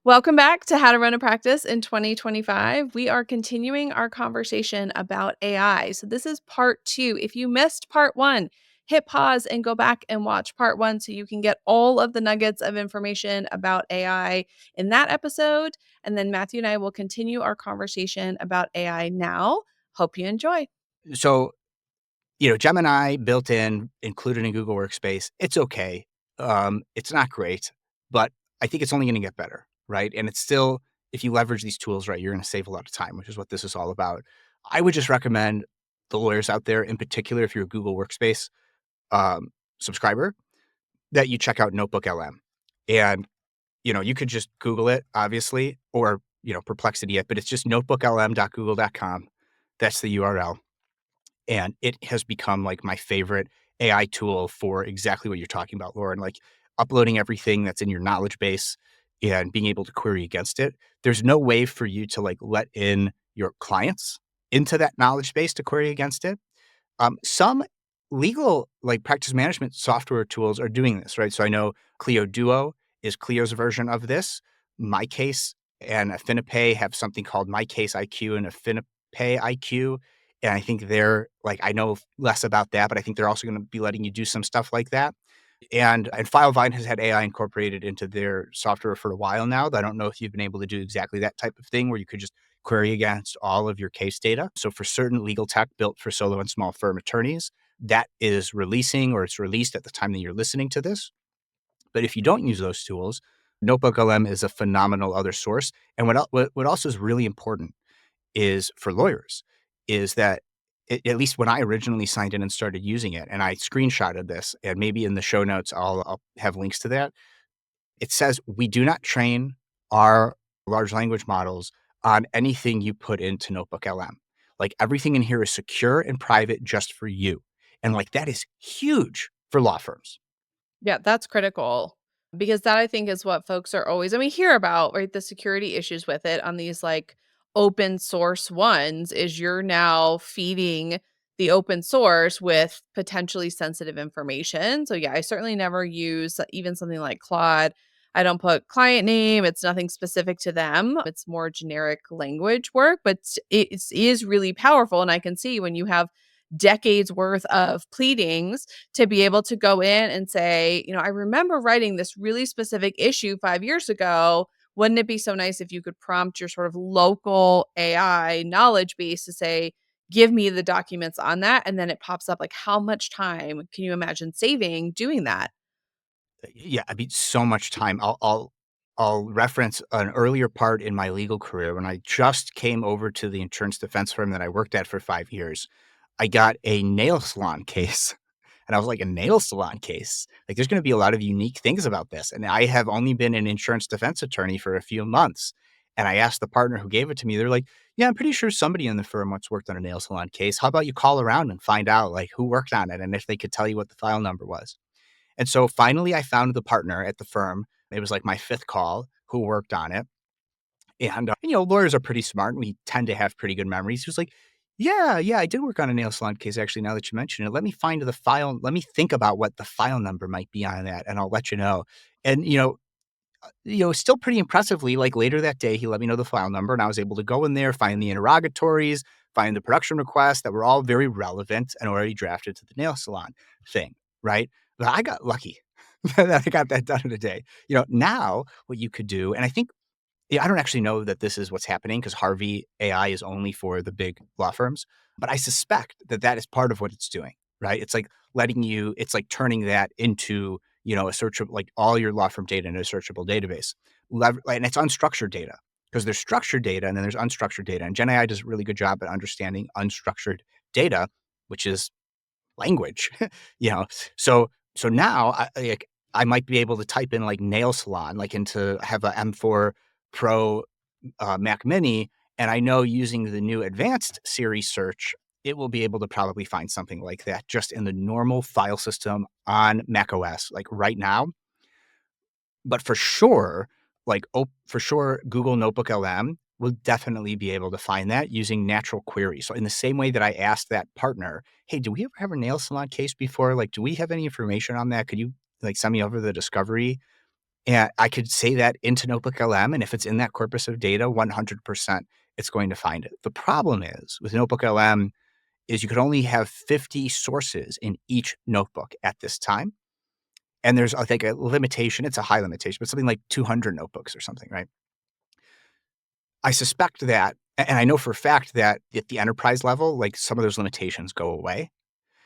Welcome back to How to Run a Practice in 2025. We are continuing our conversation about AI. So, this is part two. If you missed part one, hit pause and go back and watch part one so you can get all of the nuggets of information about AI in that episode. And then Matthew and I will continue our conversation about AI now. Hope you enjoy. So, Gemini built in, included in Google Workspace, it's okay. It's not great, but I think it's only going to get better, right? And it's still, if you leverage these tools right, you're going to save a lot of time, which is what this is all about. I would just recommend the lawyers out there, in particular, if you're a Google Workspace um, subscriber, that you check out Notebook LM. And, you could just Google it, obviously, or, Perplexity it, but it's just notebooklm.google.com. That's the URL. And it has become like my favorite AI tool for exactly what you're talking about, Lauren, like uploading everything that's in your knowledge base and being able to query against it. There's no way for you to like let in your clients into that knowledge base to query against it. Some legal like practice management software tools are doing this, right? So I know Clio Duo is Clio's version of this. My Case and AffiniPay have something called My Case IQ and AffiniPay IQ. And I think they're like, I know less about that, but I think they're also going to be letting you do some stuff like that. And Filevine has had AI incorporated into their software for a while now. I don't know if you've been able to do exactly that type of thing where you could just query against all of your case data. So for certain legal tech built for solo and small firm attorneys, that is releasing or it's released at the time that you're listening to this. But if you don't use those tools, Notebook LM is a phenomenal other source. And what also is really important is for lawyers is that at least when I originally signed in and started using it, and I screenshotted this, and maybe in the show notes, I'll have links to that. It says we do not train our large language models on anything you put into Notebook LM. Like everything in here is secure and private just for you. And like that is huge for law firms. Yeah, that's critical because that I think is what folks are always, and we hear about, right? The security issues with it on these like open source ones is you're now feeding the open source with potentially sensitive information. So, yeah, I certainly never use even something like Claude. I don't put client name, it's nothing specific to them. It's more generic language work, but it is really powerful. And I can see when you have decades worth of pleadings to be able to go in and say, I remember writing this really specific issue 5 years ago. Wouldn't it be so nice if you could prompt your sort of local AI knowledge base to say, give me the documents on that? And then it pops up like, how much time can you imagine saving doing that? Yeah, I mean, so much time. I'll reference an earlier part in my legal career when I just came over to the insurance defense firm that I worked at for 5 years. I got a nail salon case. And I was like, a nail salon case? Like, there's going to be a lot of unique things about this. And I have only been an insurance defense attorney for a few months. And I asked the partner who gave it to me, they're like, yeah, I'm pretty sure somebody in the firm once worked on a nail salon case. How about you call around and find out like who worked on it and if they could tell you what the file number was? And so finally I found the partner at the firm. It was like my fifth call who worked on it. And, lawyers are pretty smart and we tend to have pretty good memories. He was like, yeah, I did work on a nail salon case actually, now that you mention it. Let me find the file. Let me think about what the file number might be on that and I'll let you know. And, still pretty impressively, like later that day, he let me know the file number and I was able to go in there, find the interrogatories, find the production requests that were all very relevant and already drafted to the nail salon thing, right? But I got lucky that I got that done in a day. Now what you could do, and I think yeah, I don't actually know that this is what's happening because Harvey AI is only for the big law firms, but I suspect that that is part of what it's doing, right? It's like it's like turning that into, a search of like all your law firm data into a searchable database. And it's unstructured data because there's structured data and then there's unstructured data. And Gen AI does a really good job at understanding unstructured data, which is language, you know? So, so now I might be able to type in like nail salon, like into have a M4 Pro Mac Mini, and I know using the new advanced Siri search, it will be able to probably find something like that just in the normal file system on Mac OS, like right now. But for sure, for sure, Google Notebook LM will definitely be able to find that using natural query. So in the same way that I asked that partner, hey, do we ever have a nail salon case before? Like, do we have any information on that? Could you like send me over the discovery? And I could say that into Notebook LM, and if it's in that corpus of data, 100% it's going to find it. The problem is with Notebook LM is you could only have 50 sources in each notebook at this time. And there's, I think, a limitation. It's a high limitation, but something like 200 notebooks or something, right? I suspect that, and I know for a fact that at the enterprise level, like some of those limitations go away.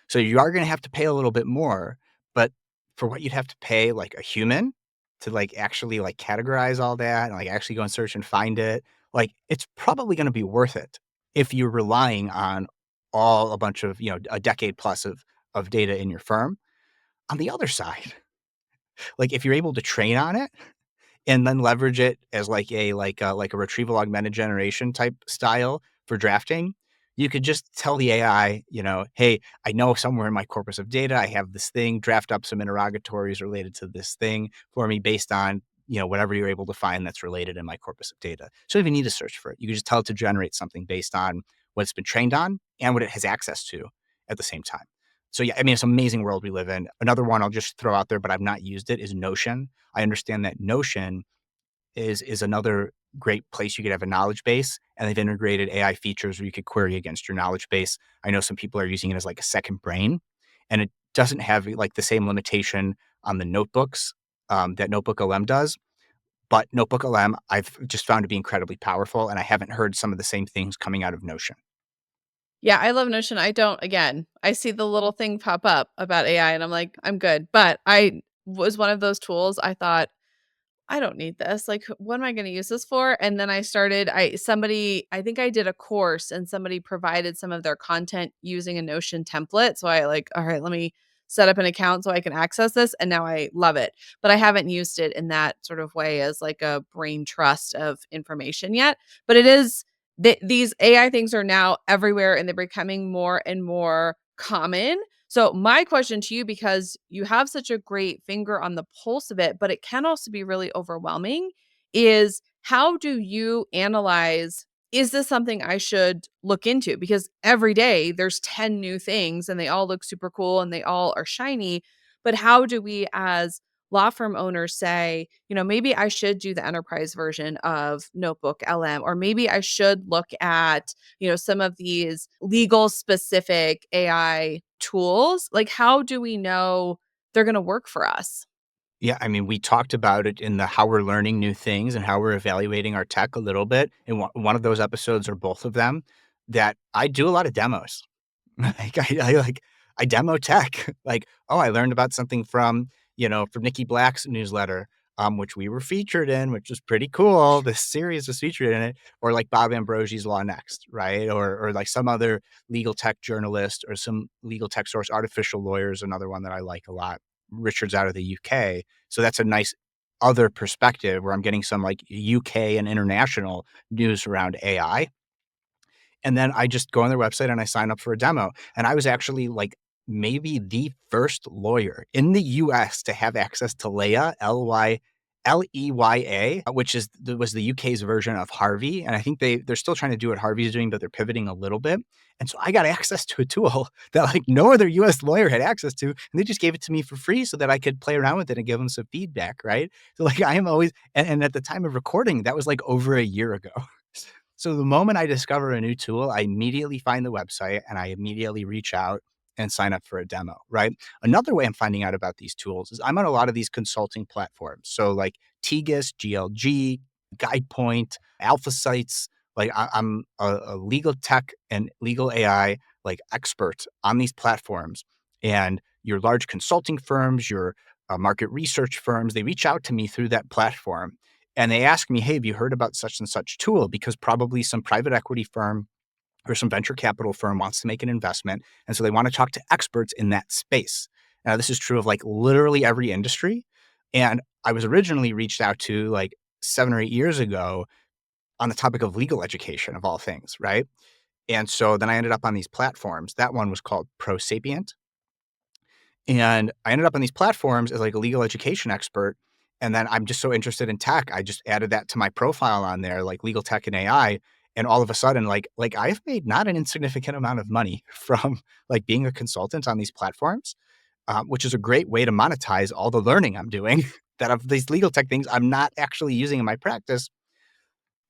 So you are going to have to pay a little bit more, but for what you'd have to pay like a human to like actually like categorize all that and like actually go and search and find it, like it's probably going to be worth it if you're relying on all a bunch of, a decade plus of data in your firm. On the other side, like if you're able to train on it and then leverage it as like a retrieval augmented generation type style for drafting, you could just tell the AI, "Hey, I know somewhere in my corpus of data, I have this thing, draft up some interrogatories related to this thing for me based on, whatever you're able to find that's related in my corpus of data." So if you need to search for it, you can just tell it to generate something based on what it's been trained on and what it has access to at the same time. So yeah, I mean, it's an amazing world we live in. Another one I'll just throw out there, but I've not used it, is Notion. I understand that Notion is another great place you could have a knowledge base, and they've integrated AI features where you could query against your knowledge base. I know some people are using it as like a second brain, and it doesn't have like the same limitation on the notebooks that Notebook LM does. But Notebook LM, I've just found to be incredibly powerful, and I haven't heard some of the same things coming out of Notion. Yeah, I love Notion. I don't again, I see the little thing pop up about AI and I'm like, "I'm good." But I was one of those tools I thought, I don't need this. Like, what am I going to use this for? And then I think I did a course and somebody provided some of their content using a Notion template. So I like, all right, let me set up an account so I can access this. And now I love it. But I haven't used it in that sort of way as like a brain trust of information yet. But it is these AI things are now everywhere and they're becoming more and more common. So my question to you, because you have such a great finger on the pulse of it, but it can also be really overwhelming, is how do you analyze, is this something I should look into? Because every day there's 10 new things and they all look super cool and they all are shiny. But how do we as law firm owners say, maybe I should do the enterprise version of Notebook LM, or maybe I should look at some of these legal specific AI tools? Like, how do we know they're going to work for us? Yeah, I mean, we talked about it in the how we're learning new things and how we're evaluating our tech a little bit. In one of those episodes, or both of them, that I do a lot of demos. Like I demo tech. Like, oh, I learned about something from Nikki Black's newsletter, which we were featured in, which was pretty cool. This series was featured in it, or like Bob Ambrosi's Law Next, right? Or like some other legal tech journalist or some legal tech source. Artificial Lawyers, another one that I like a lot. Richard's out of the UK. So that's a nice other perspective where I'm getting some like UK and international news around AI. And then I just go on their website and I sign up for a demo. And I was actually like maybe the first lawyer in the US to have access to Leia, Leya, which was the UK's version of Harvey. And I think they're still trying to do what Harvey's doing, but they're pivoting a little bit. And so I got access to a tool that like no other US lawyer had access to. And they just gave it to me for free so that I could play around with it and give them some feedback. Right. So like I am always, and at the time of recording, that was like over a year ago. So the moment I discover a new tool, I immediately find the website and I immediately reach out and sign up for a demo, right? Another way I'm finding out about these tools is I'm on a lot of these consulting platforms. So like Tegas, GLG, GuidePoint, Alpha Sites. Like I'm a legal tech and legal AI like expert on these platforms. And your large consulting firms, your market research firms, they reach out to me through that platform and they ask me, hey, have you heard about such and such tool? Because probably some private equity firm or some venture capital firm wants to make an investment. And so they want to talk to experts in that space. Now, this is true of like literally every industry. And I was originally reached out to like 7 or 8 years ago on the topic of legal education of all things, right? And so then I ended up on these platforms. That one was called ProSapient. And I ended up on these platforms as like a legal education expert. And then I'm just so interested in tech. I just added that to my profile on there, like legal tech and AI. And all of a sudden, like I've made not an insignificant amount of money from like being a consultant on these platforms. which is a great way to monetize all the learning I'm doing that of these legal tech things I'm not actually using in my practice.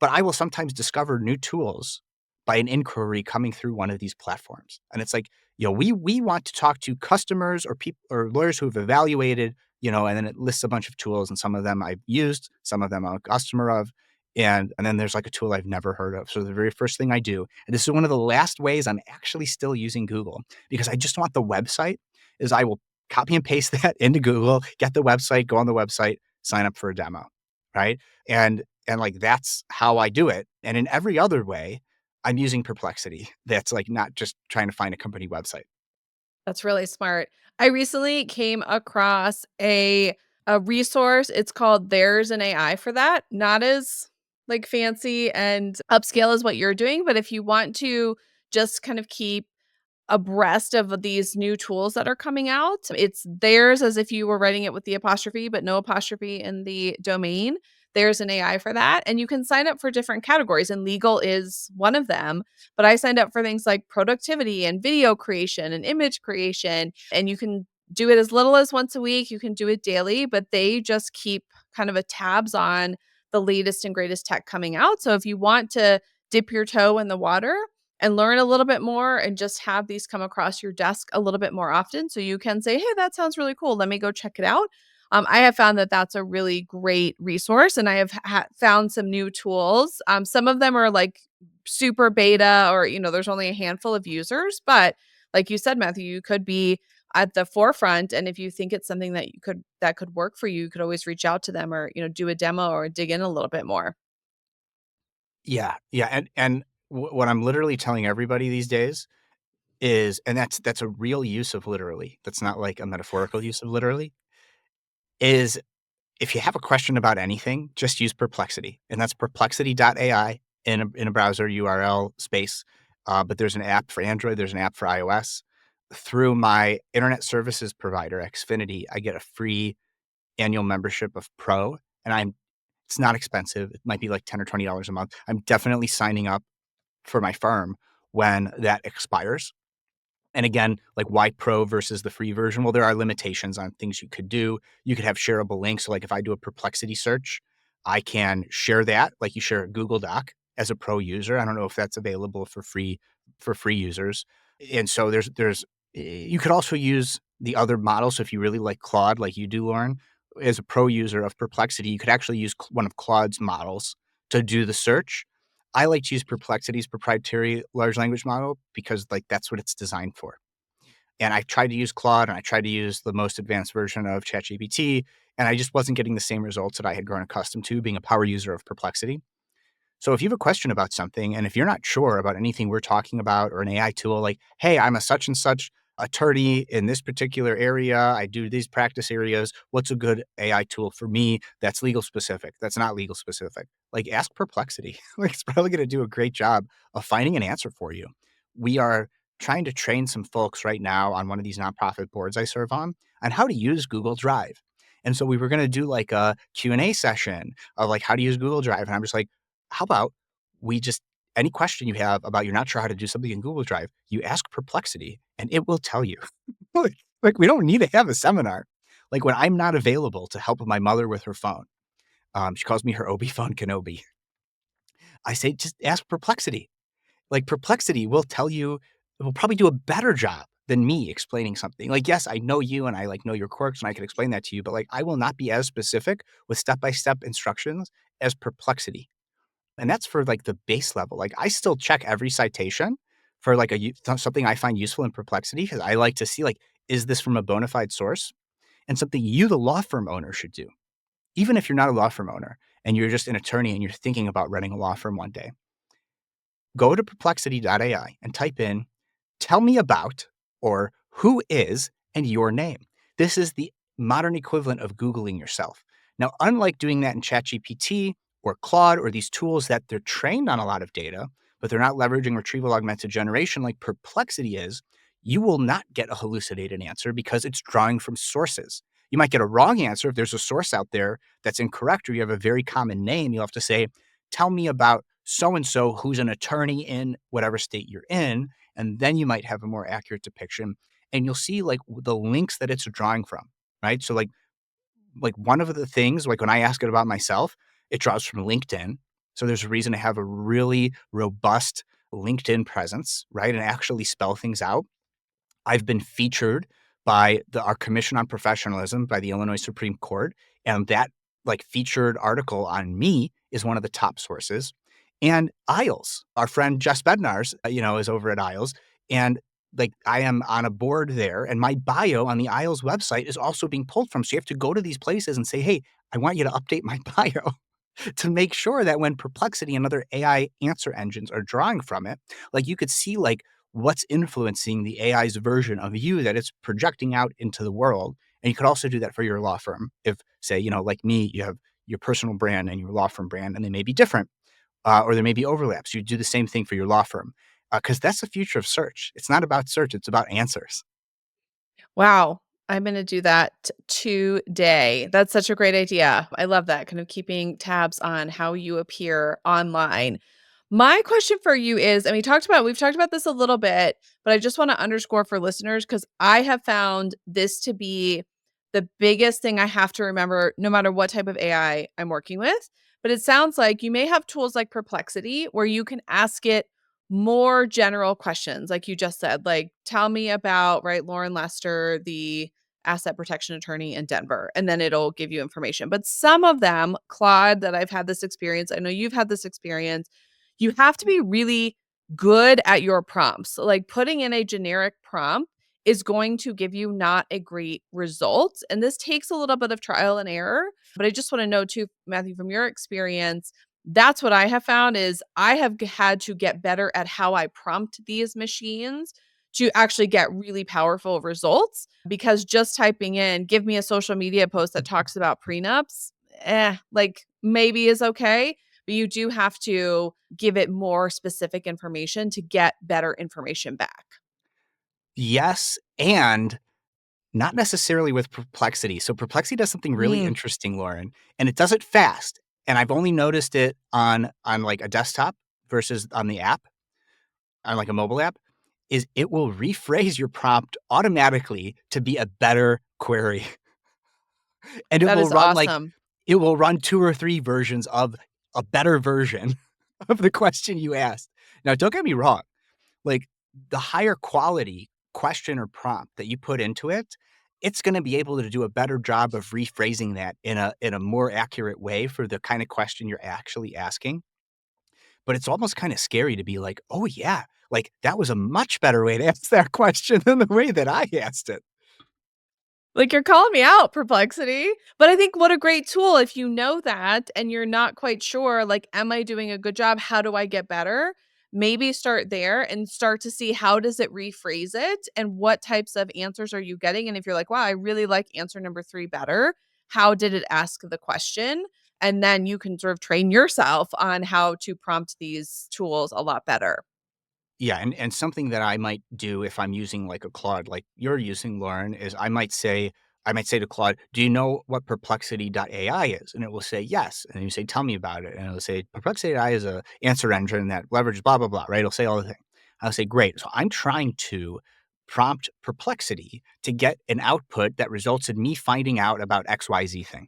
But I will sometimes discover new tools by an inquiry coming through one of these platforms. And it's like, we want to talk to customers or people or lawyers who have evaluated, and then it lists a bunch of tools, and some of them I've used, some of them I'm a customer of. And then there's like a tool I've never heard of. So the very first thing I do, and this is one of the last ways I'm actually still using Google, because I just want the website, is I will copy and paste that into Google, get the website, go on the website, sign up for a demo. Right. And like, that's how I do it. And in every other way, I'm using Perplexity. That's like not just trying to find a company website. That's really smart. I recently came across a resource. It's called There's an AI for that. Not as like fancy and upscale as what you're doing, but if you want to just kind of keep abreast of these new tools that are coming out. It's theirs as if you were writing it with the apostrophe, but no apostrophe in the domain. There's an AI for that. And you can sign up for different categories, and legal is one of them. But I signed up for things like productivity and video creation and image creation. And you can do it as little as once a week. You can do it daily, but they just keep kind of a tabs on the latest and greatest tech coming out. So if you want to dip your toe in the water, and learn a little bit more and just have these come across your desk a little bit more often so you can say, hey, that sounds really cool, let me go check it out. I have found that that's a really great resource, and I have found some new tools. Some of them are like super beta, or there's only a handful of users, but like you said, Matthew, you could be at the forefront, and if you think it's something that could work for you, you could always reach out to them, or do a demo or dig in a little bit more. Yeah. Yeah. And what I'm literally telling everybody these days is, and that's a real use of literally. That's not like a metaphorical use of literally, is if you have a question about anything, just use Perplexity. And that's perplexity.ai in a browser URL space. But there's an app for Android, there's an app for iOS. Through my internet services provider, Xfinity, I get a free annual membership of Pro, and it's not expensive. It might be like $10 or $20 a month. I'm definitely signing up for my firm when that expires. And again, like, why Pro versus the free version? Well, there are limitations on things you could do. You could have shareable links. So like, if I do a Perplexity search, I can share that like you share a Google Doc as a Pro user. I don't know if that's available for free users. And so you could also use the other models. So if you really like Claude, like you do, Lauren, as a Pro user of Perplexity, you could actually use one of Claude's models to do the search. I like to use Perplexity's proprietary large language model because like that's what it's designed for. And I tried to use Claude, and I tried to use the most advanced version of ChatGPT, and I just wasn't getting the same results that I had grown accustomed to being a power user of Perplexity. So if you have a question about something, and if you're not sure about anything we're talking about, or an AI tool, like, hey, I'm a such and such attorney in this particular area, I do these practice areas, what's a good AI tool for me that's legal specific, that's not legal specific? Like, ask Perplexity. Like, it's probably going to do a great job of finding an answer for you. We are trying to train some folks right now on one of these nonprofit boards I serve on how to use Google Drive. And so we were going to do like a Q&A session of like how to use Google Drive. And I'm just like, how about we just, any question you have about you're not sure how to do something in Google Drive, you ask Perplexity and it will tell you. like, we don't need to have a seminar. Like, when I'm not available to help my mother with her phone, she calls me her Obi phone Kenobi. I say, just ask Perplexity. Like, Perplexity will tell you, it will probably do a better job than me explaining something. Like, yes, I know you and I like know your quirks and I can explain that to you, but like, I will not be as specific with step-by-step instructions as Perplexity. And that's for like the base level. Like, I still check every citation for like something I find useful in Perplexity, because I like to see, like, is this from a bona fide source, and something you, the law firm owner, should do. Even if you're not a law firm owner and you're just an attorney and you're thinking about running a law firm one day, go to perplexity.ai and type in, tell me about, or who is, and your name. This is the modern equivalent of Googling yourself. Now, unlike doing that in ChatGPT or Claude or these tools that they're trained on a lot of data, but they're not leveraging retrieval augmented generation like Perplexity is, you will not get a hallucinated answer because it's drawing from sources. You might get a wrong answer if there's a source out there that's incorrect, or you have a very common name. You'll have to say, tell me about so and so who's an attorney in whatever state you're in, and then you might have a more accurate depiction. and you'll see like the links that it's drawing from, right? So like one of the things, like when I ask it about myself, it draws from LinkedIn. So there's a reason to have a really robust LinkedIn presence, right? And actually spell things out. I've been featured by our Commission on Professionalism by the Illinois Supreme Court, and that like featured article on me is one of the top sources. And IELTS, our friend Jess Bednar's, is over at IELTS, and like I am on a board there, and my bio on the IELTS website is also being pulled from. So you have to go to these places and say, "Hey, I want you to update my bio." To make sure that when Perplexity and other AI answer engines are drawing from it, like you could see like what's influencing the AI's version of you that it's projecting out into the world. And you could also do that for your law firm. If, say, like me, you have your personal brand and your law firm brand, and they may be different, or there may be overlaps. You do the same thing for your law firm because that's the future of search. It's not about search; it's about answers. Wow. I'm gonna do that today. That's such a great idea. I love that, kind of keeping tabs on how you appear online. My question for you is, and we've talked about this a little bit, but I just want to underscore for listeners because I have found this to be the biggest thing I have to remember no matter what type of AI I'm working with. But it sounds like you may have tools like Perplexity where you can ask it more general questions, like you just said, like, tell me about, right, Lauren Lester, the asset protection attorney in Denver, and then it'll give you information. But some of them, Claude, that I've had this experience, I know you've had this experience, you have to be really good at your prompts. Like putting in a generic prompt is going to give you not a great result. And this takes a little bit of trial and error. But I just want to know too, Matthew, from your experience, that's what I have found is I have had to get better at how I prompt these machines to actually get really powerful results because just typing in, give me a social media post that talks about prenups, like maybe is okay, but you do have to give it more specific information to get better information back. Yes, and not necessarily with Perplexity. So Perplexity does something really Mm, interesting, Lauren, and it does it fast. And I've only noticed it on like a desktop versus on the app, on like a mobile app, is it will rephrase your prompt automatically to be a better query. And that is awesome. it will run 2 or 3 versions of a better version of the question you asked. Now, don't get me wrong, like, the higher quality question or prompt that you put into it, it's gonna be able to do a better job of rephrasing that in a more accurate way for the kinda question you're actually asking. But it's almost kinda scary to be like, "Oh, yeah, like, that was a much better way to ask that question than the way that I asked it." Like, you're calling me out, Perplexity. But I think what a great tool if you know that and you're not quite sure, like, am I doing a good job? How do I get better? Maybe start there and start to see how does it rephrase it and what types of answers are you getting? And if you're like, wow, I really like answer number 3 better, how did it ask the question? And then you can sort of train yourself on how to prompt these tools a lot better. Yeah, and something that I might do if I'm using like a Claude like you're using, Lauren, is I might say to Claude, "Do you know what Perplexity.ai is?" And it will say, "Yes." And then you say, "Tell me about it." And it'll say, "Perplexity.ai is a answer engine that leverages blah, blah, blah," right? It'll say all the thing. I'll say, "Great." So I'm trying to prompt Perplexity to get an output that results in me finding out about XYZ thing.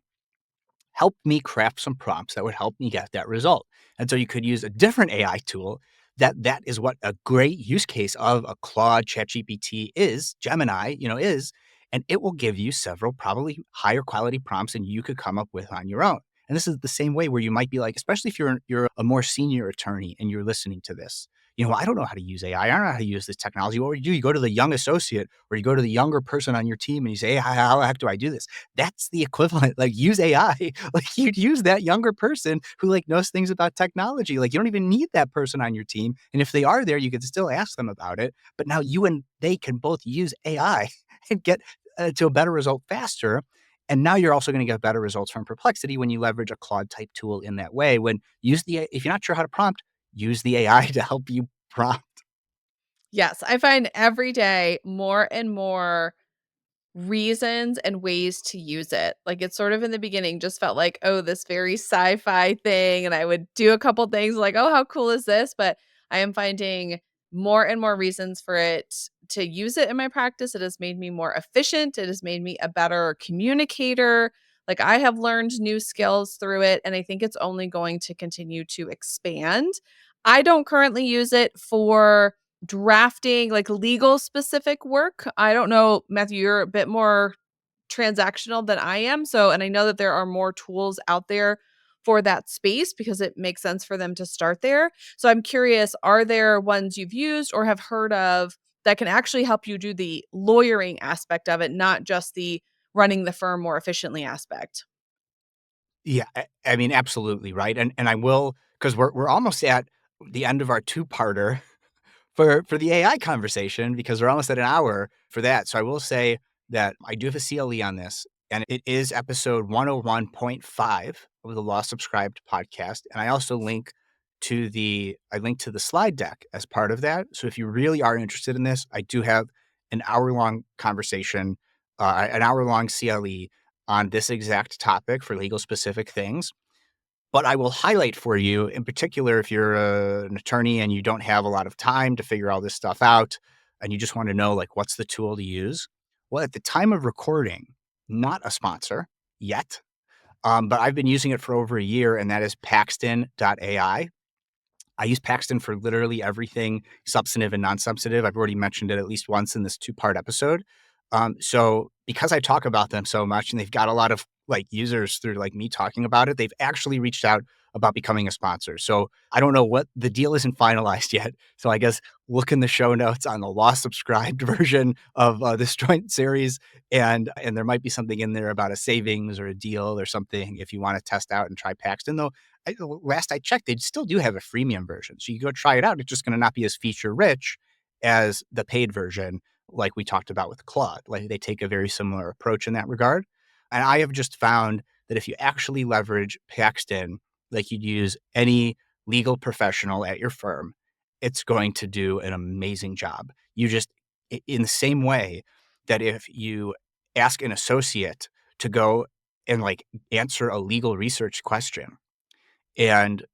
Help me craft some prompts that would help me get that result. And so you could use a different AI tool that is what a great use case of a Claude ChatGPT is, Gemini, is, and it will give you several probably higher quality prompts than you could come up with on your own. And this is the same way where you might be like, especially if you're a more senior attorney and you're listening to this, I don't know how to use AI. I don't know how to use this technology. What would you do? You go to the young associate or you go to the younger person on your team and you say, hey, how the heck do I do this? That's the equivalent. Like use AI. Like you'd use that younger person who like knows things about technology. Like you don't even need that person on your team. And if they are there, you could still ask them about it. But now you and they can both use AI and get to a better result faster. And now you're also going to get better results from Perplexity when you leverage a Claude type tool in that way. If you're not sure how to prompt, use the AI to help you prompt. Yes, I find every day more and more reasons and ways to use it. Like, it's sort of in the beginning just felt like, oh, this very sci-fi thing, and I would do a couple things like, "Oh, how cool is this?" But I am finding more and more reasons for it to use it in my practice. It has made me more efficient. It has made me a better communicator. Like I have learned new skills through it, and I think it's only going to continue to expand. I don't currently use it for drafting like legal specific work. I don't know, Matthew, you're a bit more transactional than I am. So, and I know that there are more tools out there for that space because it makes sense for them to start there. So, I'm curious, are there ones you've used or have heard of that can actually help you do the lawyering aspect of it, not just the running the firm more efficiently aspect? Yeah, I mean, absolutely, right? And I will, because we're almost at the end of our two-parter for the AI conversation because we're almost at an hour for that. So I will say that I do have a CLE on this, and it is episode 101.5 of the Law Subscribed podcast. And I also link to the slide deck as part of that. So if you really are interested in this, I do have an hour-long conversation, an hour-long CLE on this exact topic for legal specific things. But I will highlight for you, in particular, if you're an attorney and you don't have a lot of time to figure all this stuff out and you just want to know, like, what's the tool to use? Well, at the time of recording, not a sponsor yet, but I've been using it for over a year, and that is Paxton.ai. I use Paxton for literally everything substantive and non-substantive. I've already mentioned it at least once in this two-part episode. So because I talk about them so much and they've got a lot of like users through like me talking about it, they've actually reached out about becoming a sponsor. So I don't know what the deal isn't finalized yet. So I guess look in the show notes on the law subscribed version of this joint series, and there might be something in there about a savings or a deal or something if you want to test out and try Paxton. Though last I checked, they still do have a freemium version. So you go try it out. It's just going to not be as feature rich as the paid version, like we talked about with Claude. Like they take a very similar approach in that regard. And I have just found that if you actually leverage Paxton, like you'd use any legal professional at your firm, it's going to do an amazing job. You just, in the same way that if you ask an associate to go and like answer a legal research question, and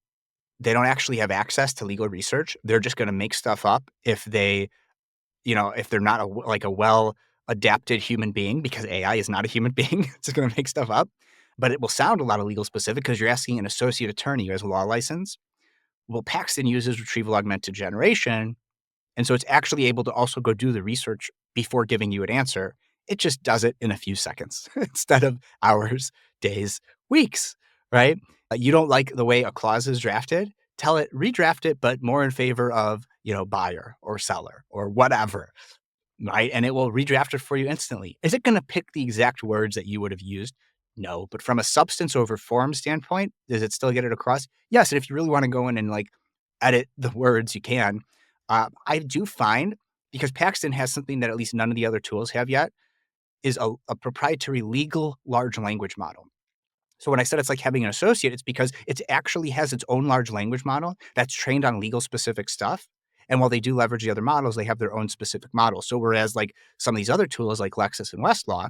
they don't actually have access to legal research. They're just gonna make stuff up if if they're not like a well-adapted human being, because AI is not a human being. It's just gonna make stuff up, but it will sound a lot of legal specific because you're asking an associate attorney who has a law license. Well, Paxton uses retrieval augmented generation, and so it's actually able to also go do the research before giving you an answer. It just does it in a few seconds instead of hours, days, weeks, right? You don't like the way a clause is drafted? Tell it, redraft it, but more in favor of, buyer or seller or whatever, right? And it will redraft it for you instantly. Is it going to pick the exact words that you would have used? No. But from a substance over form standpoint, does it still get it across? Yes. And if you really want to go in and like edit the words, you can. I do find, because Paxton has something that at least none of the other tools have yet, is a proprietary legal large language model. So when I said it's like having an associate, it's because it actually has its own large language model that's trained on legal specific stuff. And while they do leverage the other models, they have their own specific model. So whereas like some of these other tools like Lexis and Westlaw,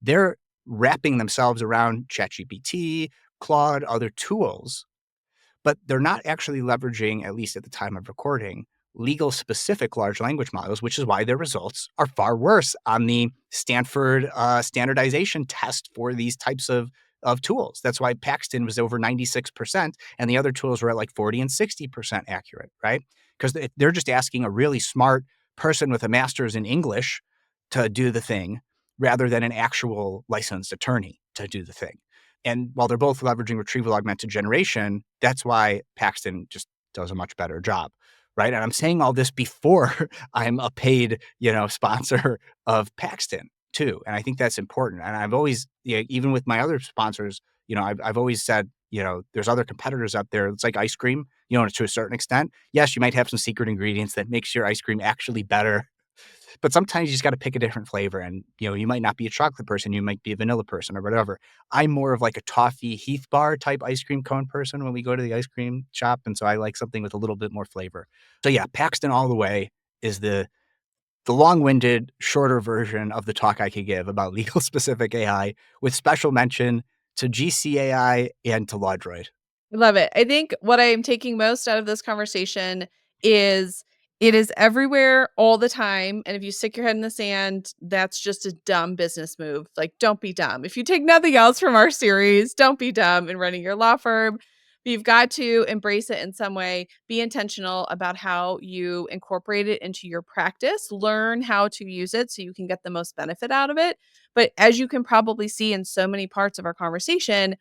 they're wrapping themselves around ChatGPT, Claude, other tools, but they're not actually leveraging, at least at the time of recording, legal specific large language models, which is why their results are far worse on the Stanford standardization test for these types of tools. That's why Paxton was over 96% and the other tools were at like 40 and 60% accurate, right? Because they're just asking a really smart person with a master's in English to do the thing rather than an actual licensed attorney to do the thing. And while they're both leveraging retrieval augmented generation, that's why Paxton just does a much better job, right? And I'm saying all this before I'm a paid, sponsor of Paxton too. And I think that's important. And I've always, even with my other sponsors, I've always said, there's other competitors out there. It's like ice cream, to a certain extent. Yes, you might have some secret ingredients that makes your ice cream actually better, but sometimes you just got to pick a different flavor, and you might not be a chocolate person, you might be a vanilla person or whatever. I'm more of like a toffee Heath bar type ice cream cone person when we go to the ice cream shop, and so I like something with a little bit more flavor. So yeah, Paxton all the way is the long-winded, shorter version of the talk I could give about legal specific AI, with special mention to GCAI and to LawDroid. I love it. I think what I am taking most out of this conversation is It is everywhere all the time, and if you stick your head in the sand, that's just a dumb business move. Like, don't be dumb. If you take nothing else from our series, don't be dumb in running your law firm. You've got to embrace it in some way. Be intentional about how you incorporate it into your practice. Learn how to use it so you can get the most benefit out of it. But as you can probably see in so many parts of our conversation,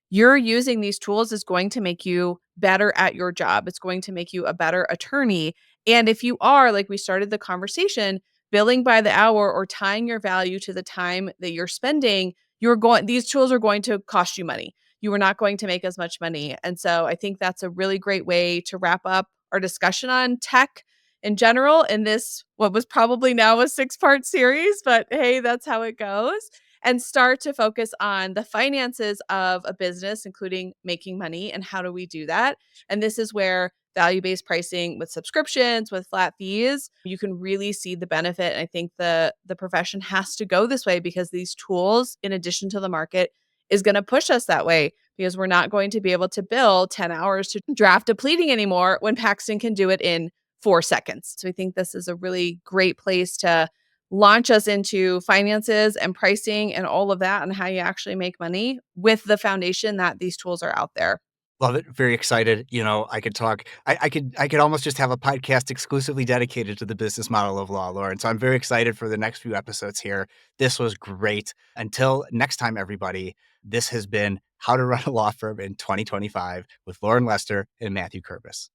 you're using these tools is going to make you better at your job. It's going to make you a better attorney. And if you are, like we started the conversation, billing by the hour or tying your value to the time that you're spending, these tools are going to cost you money. You are not going to make as much money. And so I think that's a really great way to wrap up our discussion on tech in general in this, what was probably now a 6-part series, but hey, that's how it goes, and start to focus on the finances of a business, including making money and how do we do that. And this is where value-based pricing with subscriptions, with flat fees, you can really see the benefit. And I think the profession has to go this way because these tools, in addition to the market, is going to push us that way because we're not going to be able to bill 10 hours to draft a pleading anymore when Paxton can do it in 4 seconds. So I think this is a really great place to launch us into finances and pricing and all of that and how you actually make money with the foundation that these tools are out there. Love it. Very excited. I could talk. I could almost just have a podcast exclusively dedicated to the business model of law, Lauren. So I'm very excited for the next few episodes here. This was great. Until next time, everybody, this has been How to Run a Law Firm in 2025 with Lauren Lester and Matthew Kurbis.